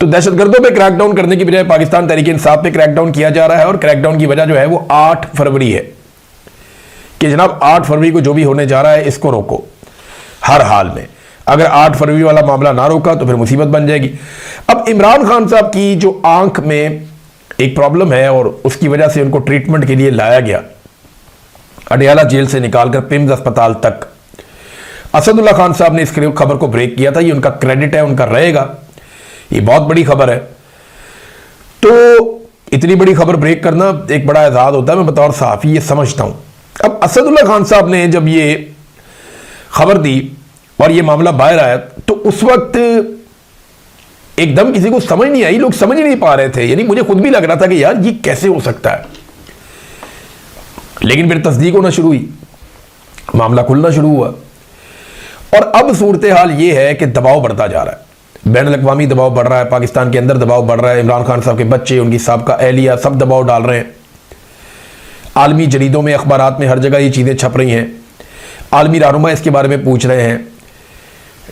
तो दहशतगर्दों पे क्रैकडाउन करने की बजाय पाकिस्तान तहरीक इंसाफ पे क्रैकडाउन किया जा रहा है, और क्रैकडाउन की वजह जो है वो 8 फरवरी है कि जनाब 8 फरवरी को जो भी होने जा रहा है इसको रोको हर हाल में। अगर 8 फरवरी वाला मामला ना रोका तो फिर मुसीबत बन जाएगी। अब इमरान खान साहब की जो आंख में एक प्रॉब्लम है और उसकी वजह से उनको ट्रीटमेंट के लिए लाया गया अडयाला जेल से निकालकर पिम्स अस्पताल तक, असदुल्ला खान साहब ने इस खबर को ब्रेक किया था। ये उनका क्रेडिट है, उनका रहेगा, ये बहुत बड़ी खबर है। तो इतनी बड़ी खबर ब्रेक करना एक बड़ा एजाज होता है, मैं बतौर सहाफ़ी ये समझता हूं। अब असदुल्ला खान साहब ने जब ये खबर दी और ये मामला बाहर आया तो उस वक्त एकदम किसी को समझ नहीं आई, लोग समझ नहीं पा रहे थे। यानी मुझे खुद भी लग रहा था कि यार ये कैसे हो सकता है, लेकिन फिर तस्दीक होना शुरू हुई, मामला खुलना शुरू हुआ और अब सूरत हाल ये है कि दबाव बढ़ता जा रहा है, बैन अल-अक़वामी दबाव बढ़ रहा है, पाकिस्तान के अंदर दबाव बढ़ रहा है। इमरान खान साहब के बच्चे, उनकी साबका एहलिया सब दबाव डाल रहे हैं। आलमी जरीदों में, अखबारात में हर जगह ये चीज़ें छप रही हैं। आलमी रहनुमा इसके बारे में पूछ रहे हैं,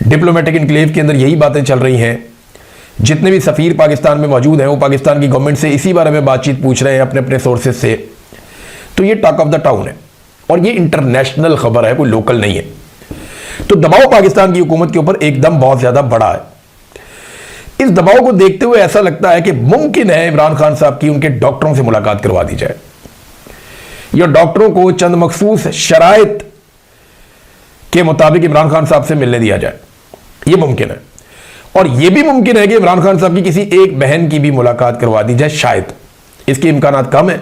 डिप्लोमेटिक इनक्लेव के अंदर यही बातें चल रही हैं। जितने भी सफ़ीर पाकिस्तान में मौजूद हैं वो पाकिस्तान की गवर्नमेंट से इसी बारे में बातचीत पूछ रहे हैं अपने अपने सोर्सेज से। तो ये टॉक ऑफ द टाउन है और ये इंटरनेशनल खबर है, कोई लोकल नहीं है। तो दबाव पाकिस्तान की हुकूमत के ऊपर एकदम बहुत ज़्यादा बड़ा है। इस दबाव को देखते हुए ऐसा लगता है कि मुमकिन है इमरान खान साहब की उनके डॉक्टरों से मुलाकात करवा दी जाए या डॉक्टरों को चंद मखसूस शराइत के मुताबिक इमरान खान साहब से मिलने दिया जाए। यह मुमकिन है और यह भी मुमकिन है कि इमरान खान साहब की किसी एक बहन की भी मुलाकात करवा दी जाए। शायद इसके इम्कानात कम है,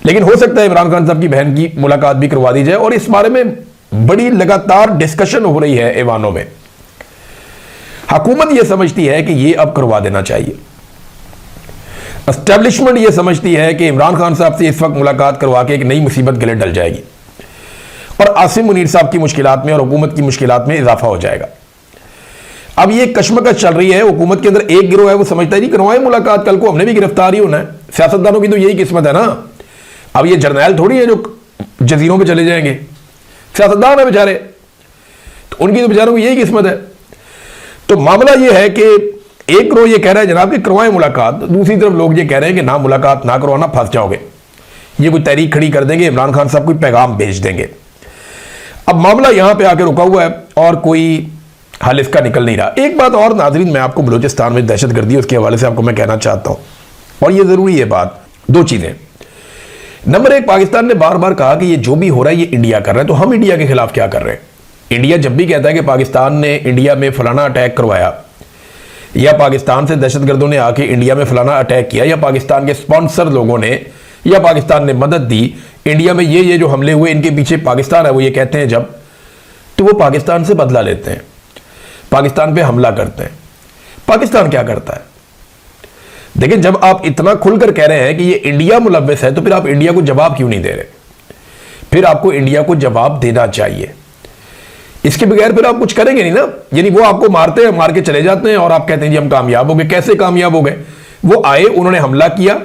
लेकिन हो सकता है इमरान खान साहब की बहन की मुलाकात भी करवा दी जाए। और इस बारे में बड़ी लगातार डिस्कशन हो रही है ऐवानों में। हुकूमत यह समझती है कि यह अब करवा देना चाहिए, एस्टेब्लिशमेंट यह समझती है कि इमरान खान साहब से इस वक्त मुलाकात करवा के एक नई मुसीबत गले डल जाएगी और आसिम मुनीर साहब की मुश्किलात में और हुकूमत की मुश्किलात में इजाफा हो जाएगा। अब ये कशमकश चल रही है हुकूमत के अंदर। एक गिरोह है वो समझता है नहीं करवाएं मुलाकात, कल को हमने भी गिरफ्तार ही होना है। सियासतदानों की तो यही किस्मत है ना। अब ये जर्नैल थोड़ी है जो जजीरों पे चले जाएंगे, सियासतदान है बेचारे, तो उनकी तो बेचारों की यही किस्मत है। तो मामला ये है कि एक गिरोह ये कह रहा है जनाब कि करवाएं मुलाकात, दूसरी तरफ लोग ये कह रहे हैं कि ना मुलाकात ना करवाना, फंस जाओगे। ये कोई तहरीक खड़ी कर देंगे, इमरान खान साहब कोई पैगाम भेज देंगे। अब मामला यहां पे आके रुका हुआ है और कोई हल इसका निकल नहीं रहा। एक बात और नाज़रीन, मैं आपको बलूचिस्तान में दहशतगर्दी उसके हवाले से आपको मैं कहना चाहता हूं, और ये ज़रूरी है बात। दो चीज़ें। नंबर एक, पाकिस्तान ने बार बार कहा कि ये जो भी हो रहा है ये इंडिया कर रहा है, तो हम इंडिया के खिलाफ क्या कर रहे हैं? इंडिया जब भी कहता है कि पाकिस्तान ने इंडिया में फलाना अटैक करवाया या पाकिस्तान से दहशतगर्दों ने आके इंडिया में फलाना अटैक किया या पाकिस्तान के स्पॉन्सर लोगों ने या पाकिस्तान ने मदद दी, इंडिया में ये जो हमले हुए इनके पीछे पाकिस्तान है, वो ये कहते हैं जब, तो वो पाकिस्तान से बदला लेते हैं, पाकिस्तान पे हमला करते हैं। पाकिस्तान क्या करता है? देखिए, जब आप इतना खुलकर कह रहे हैं कि ये इंडिया मुलव्वस है, तो फिर आप इंडिया को जवाब क्यों नहीं दे रहे? फिर आपको इंडिया को जवाब देना चाहिए। इसके बगैर फिर आप कुछ करेंगे नहीं ना। यानी वो आपको मारते हैं, मार के चले जाते हैं और आप कहते हैं जी हम कामयाब हो गए। कैसे कामयाब हो गए? वो आए, उन्होंने हमला किया,